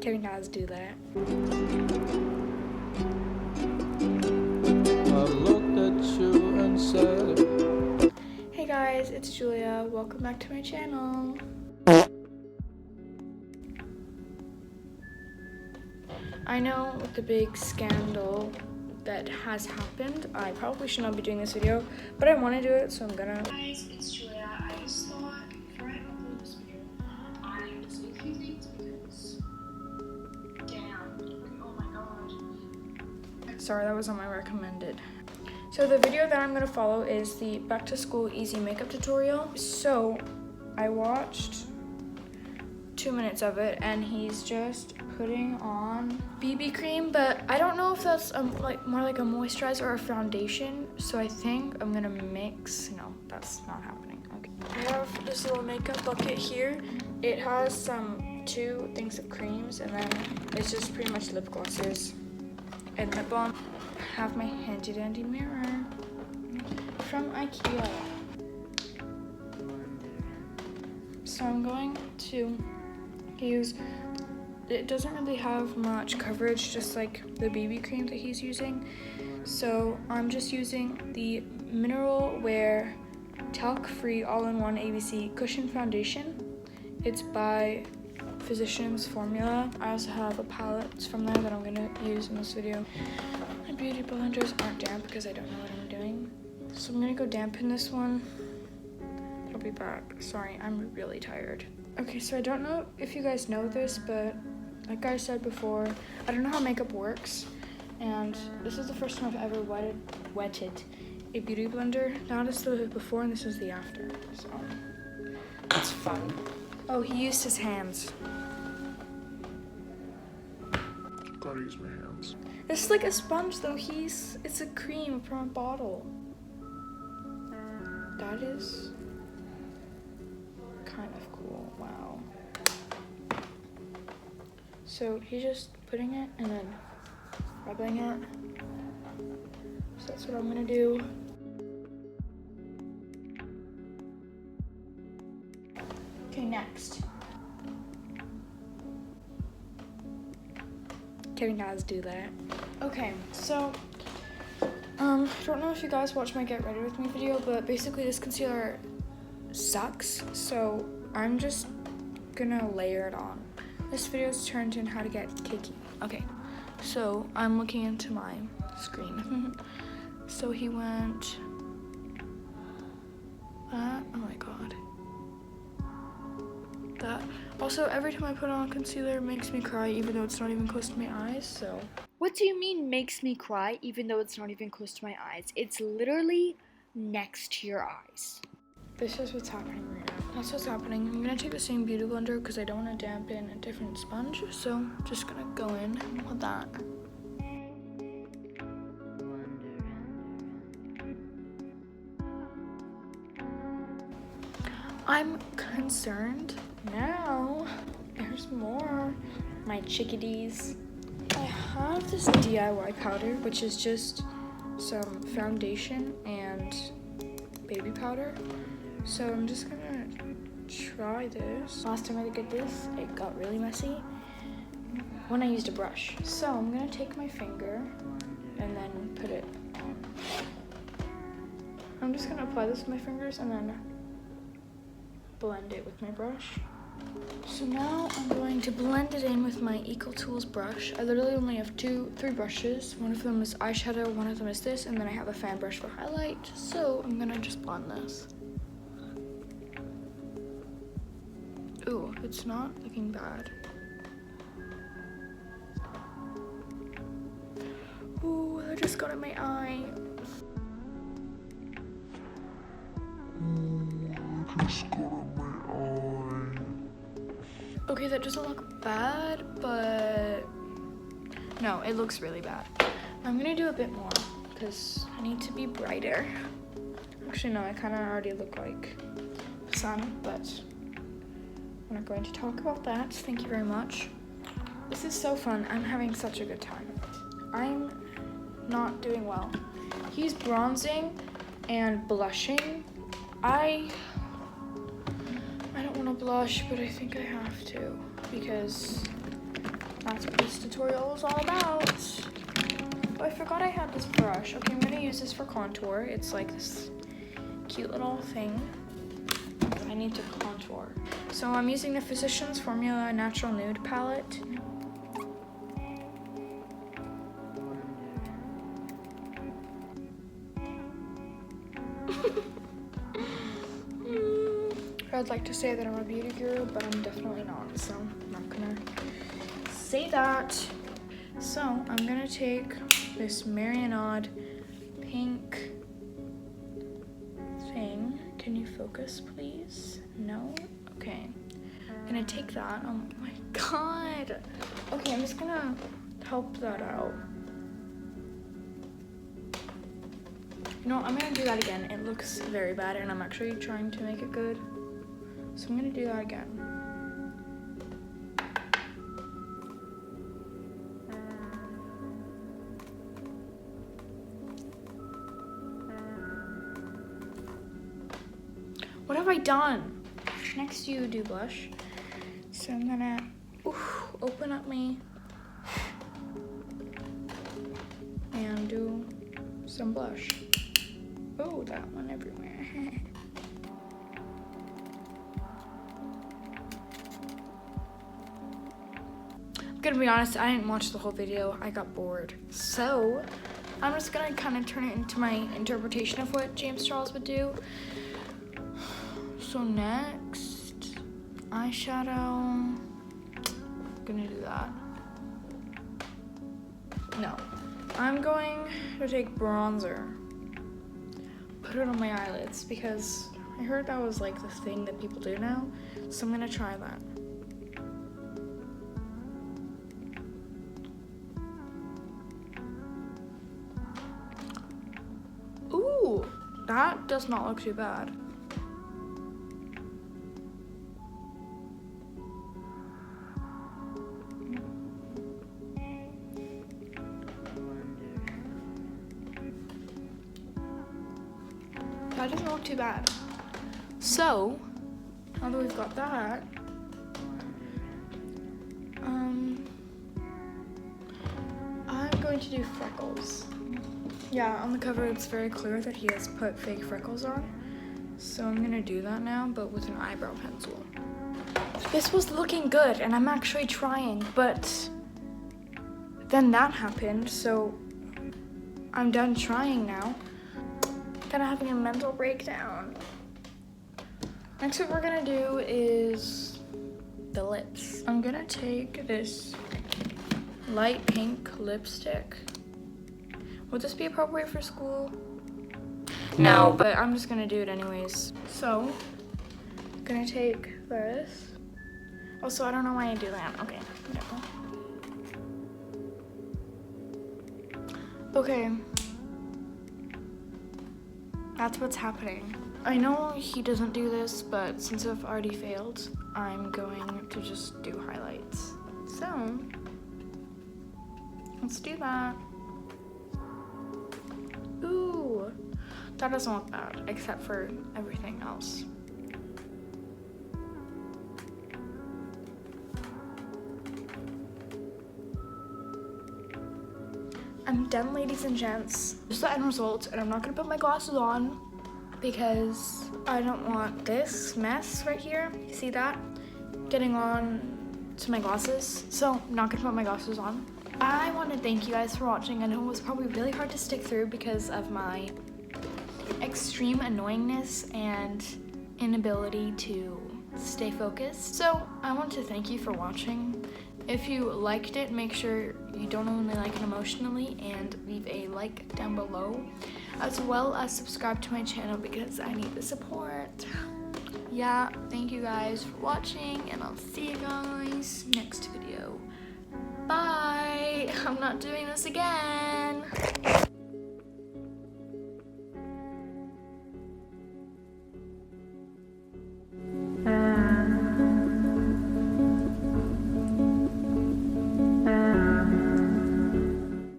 Kevin does do that. I looked at you and said, Hey guys, it's Julia. Welcome back to my channel. I know with the big scandal that has happened, I probably should not be doing this video, but I want to do it, so I'm gonna. Guys, it's Julia. I just thought before I upload this video, I have to say a few things because, damn, oh my god. Sorry, that was on my recommended. So the video that I'm gonna follow is the back to school easy makeup tutorial. So I watched 2 minutes of it and he's just putting on BB cream, but I don't know if that's like more like a moisturizer or a foundation, so I think I'm gonna mix. No, that's not happening. Okay, I have this little makeup bucket here. It has some 2 things of creams and then it's just pretty much lip glosses and lip balm. I have my handy dandy mirror from IKEA, so I'm going to use, it doesn't really have much coverage, just like the BB cream that he's using. So I'm just using the Mineral Wear Talc Free All-in-One ABC Cushion Foundation. It's by Physicians Formula. I also have a palette from there that I'm gonna use in this video. My beauty blenders aren't damp because I don't know what I'm doing. So I'm gonna go dampen this one. I'll be back. Sorry, I'm really tired. Okay, so I don't know if you guys know this, but like I said before, I don't know how makeup works, and this is the first time I've ever wetted a beauty blender. Now this is the before and this is the after, so it's fun. Oh, he used his hands. gotta use my hands. This is like a sponge though, it's a cream from a bottle. That is kind of cool, wow. So he's just putting it and then rubbing it. So that's what I'm gonna do. Okay, next. Kevin does do that. Okay, so I don't know if you guys watched my Get Ready With Me video, but basically this concealer sucks, so I'm just gonna layer it on. This video is turned in how to get cakey. Okay, so I'm looking into my screen. So he went that, oh my god. That. Also, every time I put on concealer, it makes me cry even though it's not even close to my eyes, so. What do you mean makes me cry even though it's not even close to my eyes? It's literally next to your eyes. This is what's happening right now. That's what's happening. I'm gonna take the same beauty blender because I don't want to dampen a different sponge, so I'm just gonna go in with that. I'm concerned now. There's more. My chickadees. I have this DIY powder, which is just some foundation and baby powder. So I'm just gonna try this. Last time I did this, it got really messy when I used a brush. So I'm gonna take my finger and then put it on. I'm just gonna apply this with my fingers and then blend it with my brush. So now I'm going to blend it in with my Eco Tools brush. I literally only have 3 brushes. One of them is eyeshadow, one of them is this, and then I have a fan brush for highlight. So I'm gonna just blend this. Ooh, it's not looking bad. Ooh, that just got in my eye. Okay, that doesn't look bad, but no, it looks really bad. I'm gonna do a bit more because I need to be brighter. Actually, no, I kind of already look like the sun, but we're not going to talk about that. Thank you very much. This is so fun. I'm having such a good time. I'm not doing well. He's bronzing and blushing. I don't want to blush, but I think I have to because That's what this tutorial is all about. Oh, I forgot I had this brush. Okay, I'm gonna use this for contour. It's like this cute little thing. I need to contour. So I'm using the Physicians Formula Natural Nude palette. I'd like to say that I'm a beauty guru, but I'm definitely not, so I'm not gonna say that. So I'm gonna take this Marionade pink thing. Can you focus, please? No? Okay. I'm gonna take that. Oh my god. Okay, I'm just gonna help that out. You know, I'm gonna do that again. It looks very bad, and I'm actually trying to make it good. So I'm gonna do that again. What have I done? Next you do blush. So I'm gonna open up my and do some blush. Oh, that one everywhere. I'm gonna be honest, I didn't watch the whole video. I got bored. So I'm just gonna kind of turn it into my interpretation of what James Charles would do. So next, eyeshadow. I'm gonna do that. No, I'm going to take bronzer. Put it on my eyelids because I heard that was like the thing that people do now. So I'm gonna try that. Ooh, that does not look too bad. That doesn't look too bad. So, now that we've got that, I'm going to do freckles. Yeah, on the cover it's very clear that he has put fake freckles on. So I'm gonna do that now, but with an eyebrow pencil. This was looking good, and I'm actually trying, but then that happened, so I'm done trying now. Kind of having a mental breakdown. Next, what we're gonna do is the lips. I'm gonna take this light pink lipstick. Would this be appropriate for school? No, but I'm just gonna do it anyways. So, I'm gonna take this. Also, I don't know why I do that. Okay, whatever. Okay. That's what's happening. I know he doesn't do this, but since I've already failed, I'm going to just do highlights. So, let's do that. Ooh, that doesn't look bad, except for everything else. I'm done, ladies and gents. This is the end result, and I'm not gonna put my glasses on because I don't want this mess right here, you see that? Getting on to my glasses, so I'm not gonna put my glasses on. I want to thank you guys for watching. I know it was probably really hard to stick through because of my extreme annoyingness and inability to stay focused. So I want to thank you for watching. If you liked it, make sure you don't only like it emotionally and leave a like down below, as well as subscribe to my channel because I need the support. Yeah, thank you guys for watching, and I'll see you guys next video. Bye! I'm not doing this again.